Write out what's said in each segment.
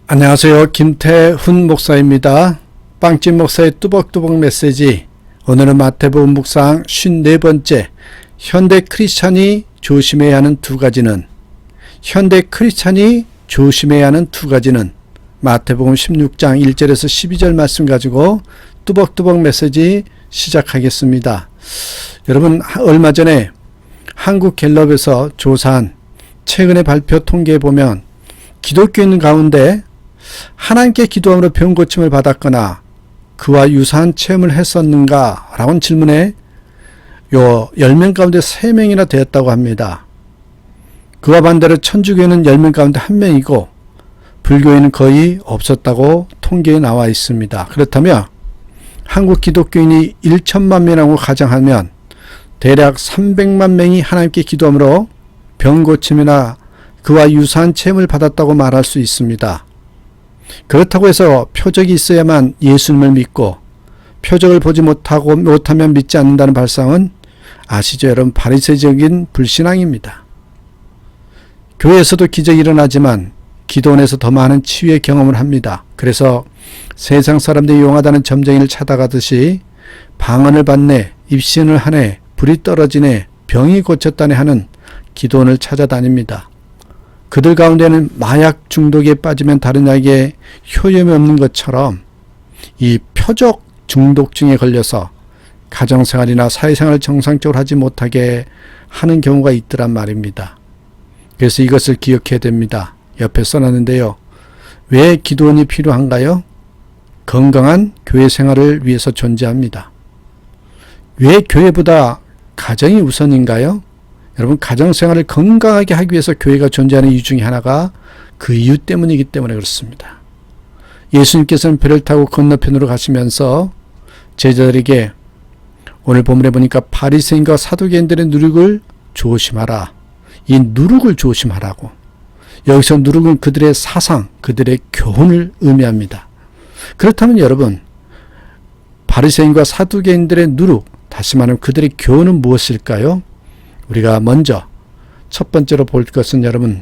안녕하세요. 김태훈 목사입니다. 빵집 목사의 뚜벅뚜벅 메시지. 오늘은 마태복음 묵상 54번째 현대 크리스찬이 조심해야 하는 두 가지는 마태복음 16장 1절에서 12절 말씀 가지고 뚜벅뚜벅 메시지 시작하겠습니다. 여러분, 얼마 전에 한국갤럽에서 조사한 최근의 발표 통계에 보면 기독교인 가운데 하나님께 기도함으로 병 고침을 받았거나 그와 유사한 체험을 했었는가? 라는 질문에 10명 가운데 3명이나 되었다고 합니다. 그와 반대로 천주교인은 10명 가운데 1명이고 불교인은 거의 없었다고 통계에 나와 있습니다. 그렇다면 한국 기독교인이 1천만 명이라고 가정하면 대략 300만 명이 하나님께 기도함으로 병 고침이나 그와 유사한 체험을 받았다고 말할 수 있습니다. 그렇다고 해서 표적이 있어야만 예수님을 믿고 표적을 보지 못하면 믿지 않는다는 발상은 아시죠? 여러분, 바리새적인 불신앙입니다. 교회에서도 기적이 일어나지만 기도원에서 더 많은 치유의 경험을 합니다. 그래서 세상 사람들이 용하다는 점쟁이를 찾아가듯이 방언을 받네, 입신을 하네, 불이 떨어지네, 병이 고쳤다네 하는 기도원을 찾아다닙니다. 그들 가운데는 마약 중독에 빠지면 다른 약에 효험이 없는 것처럼 이 표적 중독증에 걸려서 가정생활이나 사회생활을 정상적으로 하지 못하게 하는 경우가 있더란 말입니다. 그래서 이것을 기억해야 됩니다. 옆에 써놨는데요. 왜 기도원이 필요한가요? 건강한 교회 생활을 위해서 존재합니다. 왜 교회보다 가정이 우선인가요? 여러분, 가정생활을 건강하게 하기 위해서 교회가 존재하는 이유 중에 하나가 그 이유 때문이기 때문에 그렇습니다. 예수님께서는 배를 타고 건너편으로 가시면서 제자들에게 오늘 본문에 보니까 바리새인과 사두개인들의 누룩을 조심하라. 이 누룩을 조심하라고. 여기서 누룩은 그들의 사상, 그들의 교훈을 의미합니다. 그렇다면 여러분, 바리새인과 사두개인들의 누룩, 다시 말하면 그들의 교훈은 무엇일까요? 우리가 먼저 첫 번째로 볼 것은 여러분,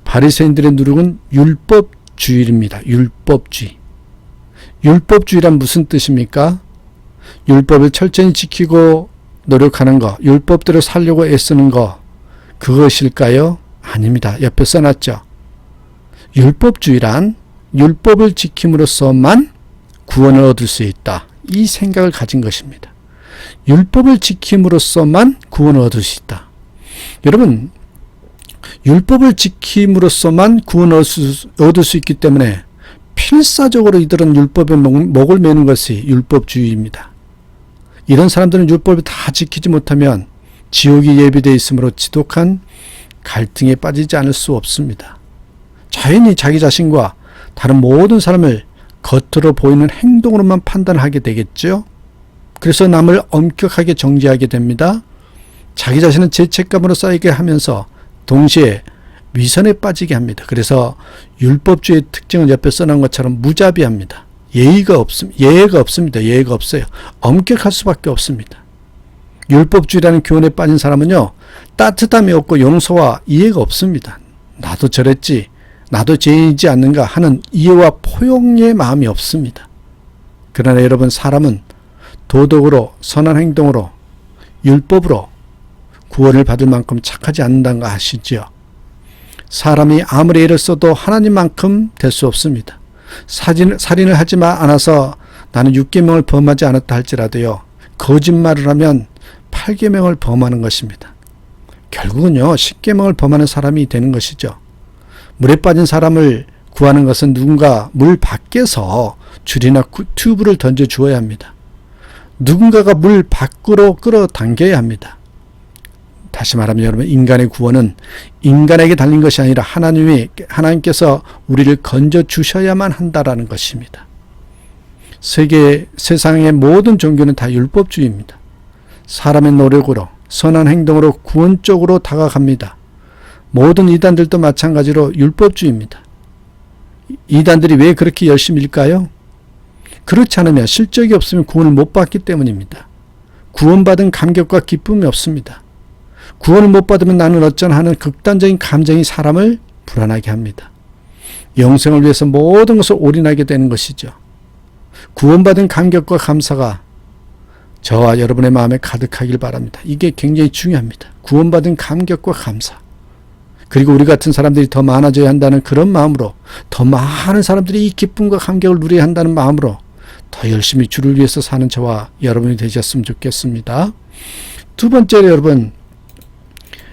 바리새인들의 누룩은 율법주의입니다. 율법주의. 율법주의란 무슨 뜻입니까? 율법을 철저히 지키고 노력하는 것, 율법대로 살려고 애쓰는 것, 그것일까요? 아닙니다. 옆에 써놨죠. 율법주의란 율법을 지킴으로써만 구원을 얻을 수 있다. 이 생각을 가진 것입니다. 율법을 지킴으로써만 구원을 얻을 수 있다. 여러분, 율법을 지킴으로써만 구원을 얻을 수 있기 때문에 필사적으로 이들은 율법에 목을 매는 것이 율법주의입니다. 이런 사람들은 율법을 다 지키지 못하면 지옥이 예비되어 있으므로 지독한 갈등에 빠지지 않을 수 없습니다. 자연히 자기 자신과 다른 모든 사람을 겉으로 보이는 행동으로만 판단하게 되겠죠. 그래서 남을 엄격하게 정죄하게 됩니다. 자기 자신은 죄책감으로 쌓이게 하면서 동시에 위선에 빠지게 합니다. 그래서 율법주의의 특징은 옆에 써놓은 것처럼 무자비합니다. 예의가 없습니다. 예의가 없어요. 엄격할 수밖에 없습니다. 율법주의라는 교훈에 빠진 사람은요, 따뜻함이 없고 용서와 이해가 없습니다. 나도 저랬지, 나도 죄인이지 않는가 하는 이해와 포용의 마음이 없습니다. 그러나 여러분, 사람은 도덕으로, 선한 행동으로, 율법으로 구원을 받을 만큼 착하지 않는다는 거 아시죠? 사람이 아무리 애를 써도 하나님만큼 될 수 없습니다. 살인을 하지 않아서 나는 6계명을 범하지 않았다 할지라도요, 거짓말을 하면 8계명을 범하는 것입니다. 결국은요, 10계명을 범하는 사람이 되는 것이죠. 물에 빠진 사람을 구하는 것은 누군가 물 밖에서 줄이나 튜브를 던져 주어야 합니다. 누군가가 물 밖으로 끌어당겨야 합니다. 다시 말하면 여러분, 인간의 구원은 인간에게 달린 것이 아니라 하나님께서 우리를 건져 주셔야만 한다라는 것입니다. 세상의 모든 종교는 다 율법주의입니다. 사람의 노력으로, 선한 행동으로 구원 쪽으로 다가갑니다. 모든 이단들도 마찬가지로 율법주의입니다. 이단들이 왜 그렇게 열심히 일까요? 그렇지 않으면 실적이 없으면 구원을 못 받기 때문입니다. 구원받은 감격과 기쁨이 없습니다. 구원을 못 받으면 나는 어쩌나 하는 극단적인 감정이 사람을 불안하게 합니다. 영생을 위해서 모든 것을 올인하게 되는 것이죠. 구원받은 감격과 감사가 저와 여러분의 마음에 가득하길 바랍니다. 이게 굉장히 중요합니다. 구원받은 감격과 감사. 그리고 우리 같은 사람들이 더 많아져야 한다는 그런 마음으로, 더 많은 사람들이 이 기쁨과 감격을 누려야 한다는 마음으로 더 열심히 주를 위해서 사는 저와 여러분이 되셨으면 좋겠습니다. 두 번째로 여러분,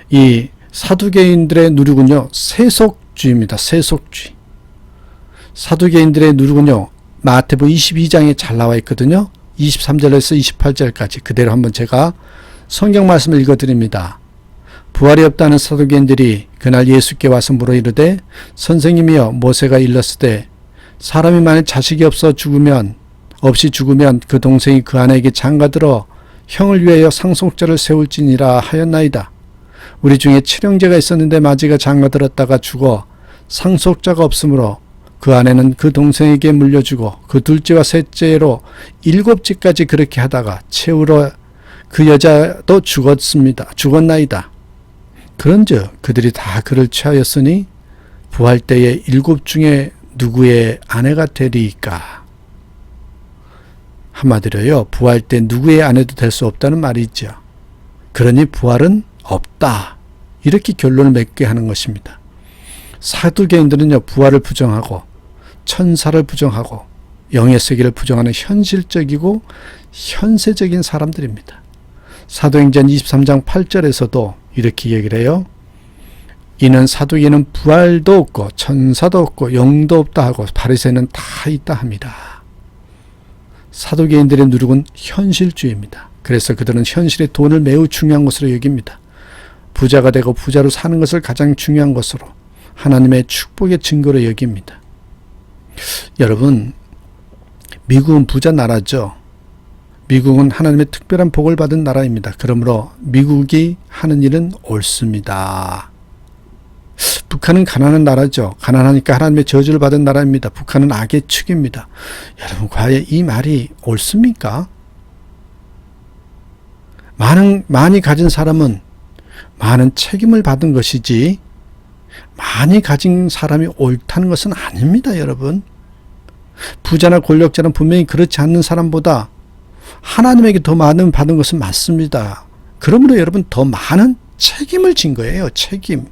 이 사두개인들의 누룩은요, 세속주의입니다. 세속주의. 사두개인들의 누룩은요, 마태복음 22장에 잘 나와 있거든요. 23절에서 28절까지 그대로 한번 제가 성경 말씀을 읽어드립니다. 부활이 없다는 사두개인들이 그날 예수께 와서 물어 이르되, 선생님이여, 모세가 일렀으되 사람이 만일 자식이 없이 죽으면 그 동생이 그 아내에게 장가들어 형을 위하여 상속자를 세울지니라 하였나이다. 우리 중에 칠형제가 있었는데 마지가 장가들었다가 죽어 상속자가 없으므로 그 아내는 그 동생에게 물려주고 그 둘째와 셋째로 7집까지 그렇게 하다가 채우러 그 여자도 죽었나이다. 그런즉 그들이 다 그를 취하였으니 부활 때에 7 중에 누구의 아내가 되리이까? 한마디로요, 부활 때 누구의 아내도 될 수 없다는 말이 있죠. 그러니 부활은 없다. 이렇게 결론을 맺게 하는 것입니다. 사두개인들은요, 부활을 부정하고 천사를 부정하고 영의 세계를 부정하는 현실적이고 현세적인 사람들입니다. 사도행전 23장 8절에서도 이렇게 얘기를 해요. 이는 사두개는 부활도 없고 천사도 없고 영도 없다 하고 바리새인은 다 있다 합니다. 사두개인들의 누룩은 현실주의입니다. 그래서 그들은 현실의 돈을 매우 중요한 것으로 여깁니다. 부자가 되고 부자로 사는 것을 가장 중요한 것으로, 하나님의 축복의 증거로 여깁니다. 여러분, 미국은 부자 나라죠. 미국은 하나님의 특별한 복을 받은 나라입니다. 그러므로 미국이 하는 일은 옳습니다. 북한은 가난한 나라죠. 가난하니까 하나님의 저주를 받은 나라입니다. 북한은 악의 축입니다. 여러분, 과연 이 말이 옳습니까? 많이 가진 사람은 많은 책임을 받은 것이지 많이 가진 사람이 옳다는 것은 아닙니다, 여러분. 부자나 권력자는 분명히 그렇지 않는 사람보다 하나님에게 더 많은 받은 것은 맞습니다. 그러므로 여러분, 더 많은 책임을 진 거예요. 책임.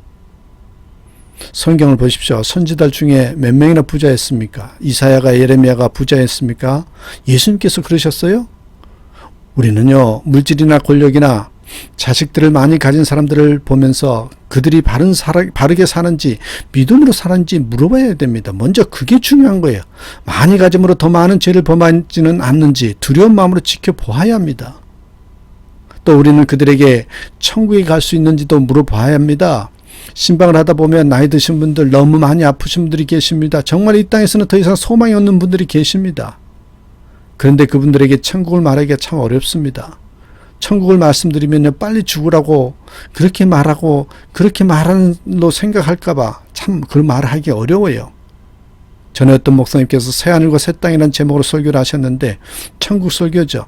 성경을 보십시오. 선지자들 중에 몇 명이나 부자였습니까? 이사야가, 예레미야가 부자였습니까? 예수님께서 그러셨어요? 우리는요, 물질이나 권력이나 자식들을 많이 가진 사람들을 보면서 그들이 바르게 사는지 믿음으로 사는지 물어봐야 됩니다. 먼저 그게 중요한 거예요. 많이 가짐으로 더 많은 죄를 범하지는 않는지 두려운 마음으로 지켜보아야 합니다. 또 우리는 그들에게 천국에 갈 수 있는지도 물어봐야 합니다. 신방을 하다 보면 나이 드신 분들, 너무 많이 아프신 분들이 계십니다. 정말 이 땅에서는 더 이상 소망이 없는 분들이 계십니다. 그런데 그분들에게 천국을 말하기가 참 어렵습니다. 천국을 말씀드리면 빨리 죽으라고 그렇게 말하고 그렇게 말하는로 생각할까봐 참 그 말하기 어려워요. 전에 어떤 목사님께서 새하늘과 새 땅이라는 제목으로 설교를 하셨는데 천국 설교죠.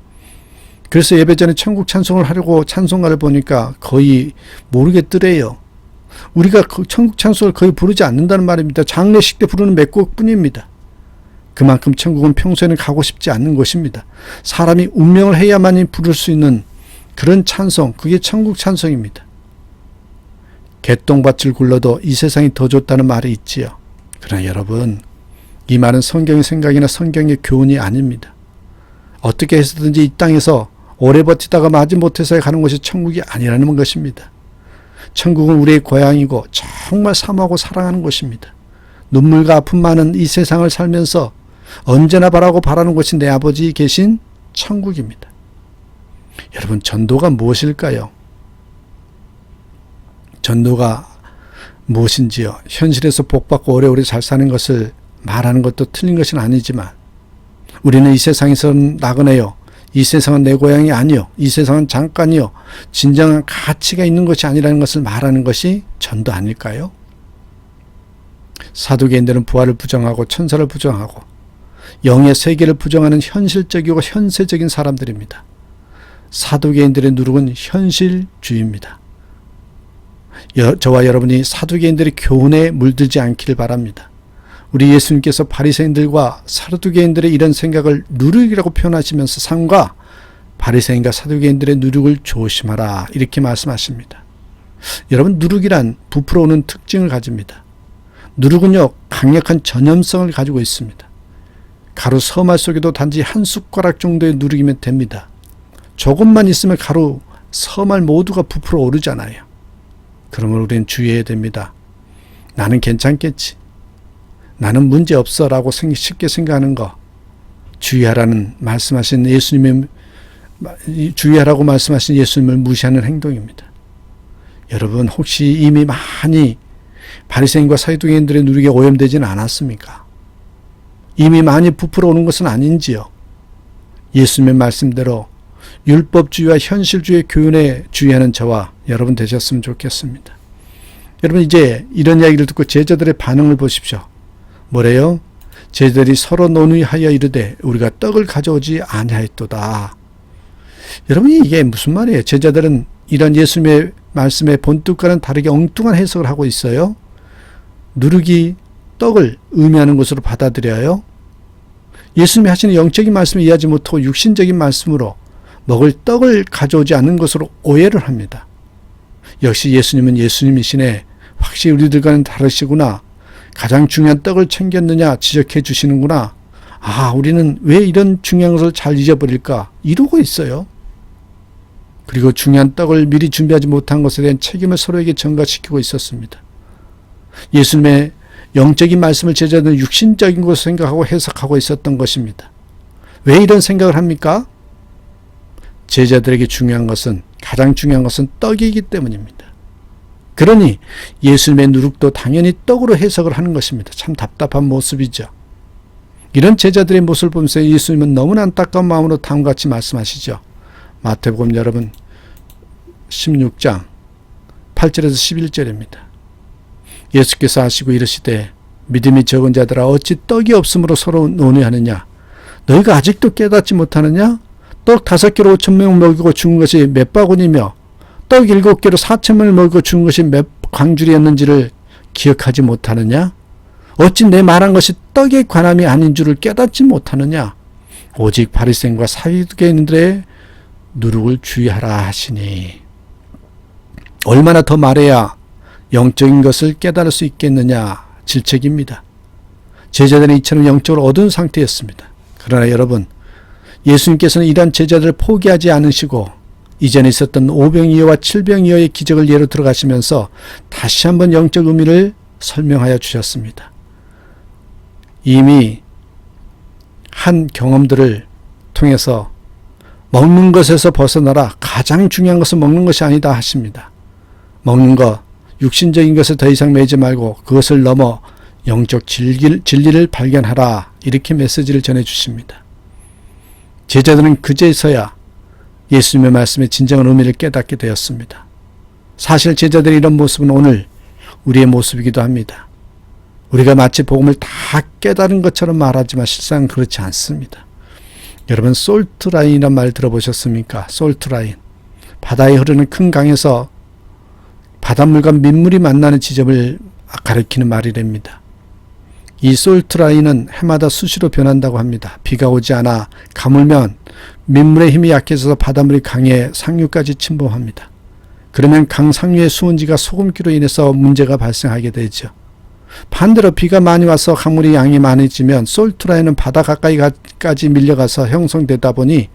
그래서 예배 전에 천국 찬송을 하려고 찬송가를 보니까 거의 모르겠더래요. 우리가 천국 찬송을 거의 부르지 않는다는 말입니다. 장례식 때 부르는 몇 곡뿐입니다. 그만큼 천국은 평소에는 가고 싶지 않는 곳입니다. 사람이 운명을 해야만이 부를 수 있는 그런 찬송, 그게 천국 찬송입니다. 개똥밭을 굴러도 이 세상이 더 좋다는 말이 있지요. 그러나 여러분, 이 말은 성경의 생각이나 성경의 교훈이 아닙니다. 어떻게 해서든지 이 땅에서 오래 버티다가 마지못해서 가는 것이 천국이 아니라는 것입니다. 천국은 우리의 고향이고 정말 사모하고 사랑하는 곳입니다. 눈물과 아픔 많은 이 세상을 살면서 언제나 바라는 곳이 내 아버지 계신 천국입니다. 여러분, 전도가 무엇일까요? 전도가 무엇인지요? 현실에서 복받고 오래오래 잘 사는 것을 말하는 것도 틀린 것은 아니지만 우리는 이 세상에서는 나그네요. 이 세상은 내 고향이 아니요. 이 세상은 잠깐이요. 진정한 가치가 있는 것이 아니라는 것을 말하는 것이 전도 아닐까요? 사두개인들은 부활을 부정하고 천사를 부정하고 영의 세계를 부정하는 현실적이고 현세적인 사람들입니다. 사두개인들의 누룩은 현실주의입니다. 저와 여러분이 사두개인들의 교훈에 물들지 않기를 바랍니다. 우리 예수님께서 바리새인들과 사두개인들의 이런 생각을 누룩이라고 표현하시면서 삼가 바리새인과 사두개인들의 누룩을 조심하라 이렇게 말씀하십니다. 여러분, 누룩이란 부풀어오는 특징을 가집니다. 누룩은요, 강력한 전염성을 가지고 있습니다. 가루 서말 속에도 단지 한 숟가락 정도의 누룩이면 됩니다. 조금만 있으면 가루 서말 모두가 부풀어 오르잖아요. 그러면 우리는 주의해야 됩니다. 나는 괜찮겠지. 나는 문제없어 라고 쉽게 생각하는 거, 주의하라고 말씀하신 예수님을 무시하는 행동입니다. 여러분, 혹시 이미 많이 바리새인과 사두개인들의 누룩에 오염되지는 않았습니까? 이미 많이 부풀어 오는 것은 아닌지요? 예수님의 말씀대로 율법주의와 현실주의 교훈에 주의하는 저와 여러분 되셨으면 좋겠습니다. 여러분, 이제 이런 이야기를 듣고 제자들의 반응을 보십시오. 뭐래요? 제자들이 서로 논의하여 이르되 우리가 떡을 가져오지 아니하였도다. 여러분이 이게 무슨 말이에요? 제자들은 이런 예수님의 말씀의 본뜻과는 다르게 엉뚱한 해석을 하고 있어요. 누룩이 떡을 의미하는 것으로 받아들여요. 예수님이 하시는 영적인 말씀을 이해하지 못하고 육신적인 말씀으로 먹을 떡을 가져오지 않는 것으로 오해를 합니다. 역시 예수님은 예수님이시네. 확실히 우리들과는 다르시구나. 가장 중요한 떡을 챙겼느냐 지적해 주시는구나. 아, 우리는 왜 이런 중요한 것을 잘 잊어버릴까? 이러고 있어요. 그리고 중요한 떡을 미리 준비하지 못한 것에 대한 책임을 서로에게 전가시키고 있었습니다. 예수님의 영적인 말씀을 제자들은 육신적인 것으로 생각하고 해석하고 있었던 것입니다. 왜 이런 생각을 합니까? 제자들에게 가장 중요한 것은 떡이기 때문입니다. 그러니 예수님의 누룩도 당연히 떡으로 해석을 하는 것입니다. 참 답답한 모습이죠. 이런 제자들의 모습을 보면서 예수님은 너무나 안타까운 마음으로 다음과 같이 말씀하시죠. 마태복음 여러분 16장 8절에서 11절입니다. 예수께서 하시고 이르시되 믿음이 적은 자들아 어찌 떡이 없으므로 서로 논의하느냐. 너희가 아직도 깨닫지 못하느냐. 떡 5개로 5,000명을 먹이고 죽은 것이 몇 바구니며 떡 7개로 4,000명을 먹이고 죽은 것이 몇 광줄이었는지를 기억하지 못하느냐. 어찌 내 말한 것이 떡에 관함이 아닌 줄을 깨닫지 못하느냐. 오직 바리새인과 사두개인들의 누룩을 주의하라 하시니. 얼마나 더 말해야 영적인 것을 깨달을 수 있겠느냐 질책입니다. 제자들은 이처럼 영적으로 어두운 상태였습니다. 그러나 여러분, 예수님께서는 이러한 제자들을 포기하지 않으시고 이전에 있었던 5병이어와 7병이어의 기적을 예로 들어가시면서 다시 한번 영적 의미를 설명하여 주셨습니다. 이미 한 경험들을 통해서 먹는 것에서 벗어나라. 가장 중요한 것은 먹는 것이 아니다 하십니다. 먹는 것, 육신적인 것을 더 이상 매지 말고 그것을 넘어 영적 진리를 발견하라. 이렇게 메시지를 전해주십니다. 제자들은 그제서야 예수님의 말씀의 진정한 의미를 깨닫게 되었습니다. 사실 제자들의 이런 모습은 오늘 우리의 모습이기도 합니다. 우리가 마치 복음을 다 깨달은 것처럼 말하지만 실상 그렇지 않습니다. 여러분, 솔트라인이란 말 들어보셨습니까? 솔트라인. 바다에 흐르는 큰 강에서 바닷물과 민물이 만나는 지점을 가리키는 말이랍니다. 이 솔트라인은 해마다 수시로 변한다고 합니다. 비가 오지 않아 가물면 민물의 힘이 약해져서 바닷물이 강의 상류까지 침범합니다. 그러면 강 상류의 수온지가 소금기로 인해서 문제가 발생하게 되죠. 반대로 비가 많이 와서 강물의 양이 많아지면 솔트라인은 바다 가까이까지 밀려가서 형성되다 보니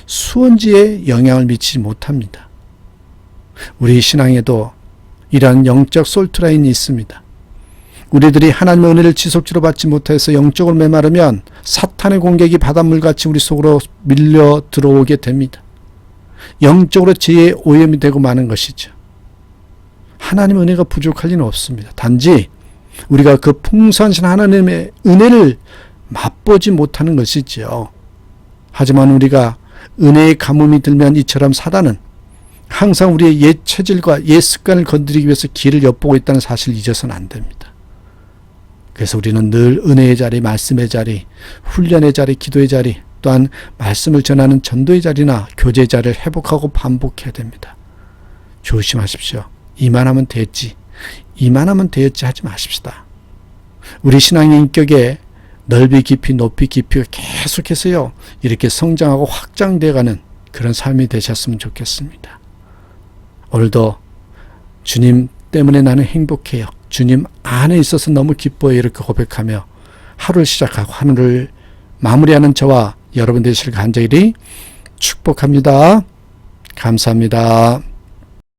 수온지에 영향을 미치지 못합니다. 우리 신앙에도 이러한 영적 솔트라인이 있습니다. 우리들이 하나님의 은혜를 지속적으로 받지 못해서 영적으로 메마르면 사탄의 공격이 바닷물같이 우리 속으로 밀려 들어오게 됩니다. 영적으로 죄의 오염이 되고 마는 것이죠. 하나님의 은혜가 부족할 리는 없습니다. 단지 우리가 그 풍성하신 하나님의 은혜를 맛보지 못하는 것이지요. 하지만 우리가 은혜의 가뭄이 들면 이처럼 사단은 항상 우리의 옛 체질과 옛 습관을 건드리기 위해서 길을 엿보고 있다는 사실을 잊어서는 안 됩니다. 그래서 우리는 늘 은혜의 자리, 말씀의 자리, 훈련의 자리, 기도의 자리, 또한 말씀을 전하는 전도의 자리나 교제의 자리를 회복하고 반복해야 됩니다. 조심하십시오. 이만하면 됐지 하지 마십시다. 우리 신앙의 인격에 넓이 깊이 높이 깊이가 계속해서요 이렇게 성장하고 확장되어가는 그런 삶이 되셨으면 좋겠습니다. 오늘도 주님 때문에 나는 행복해요, 주님 안에 있어서 너무 기뻐요, 이렇게 고백하며 하루를 시작하고 하루를 마무리하는 저와 여러분 되시길 간절히 축복합니다. 감사합니다.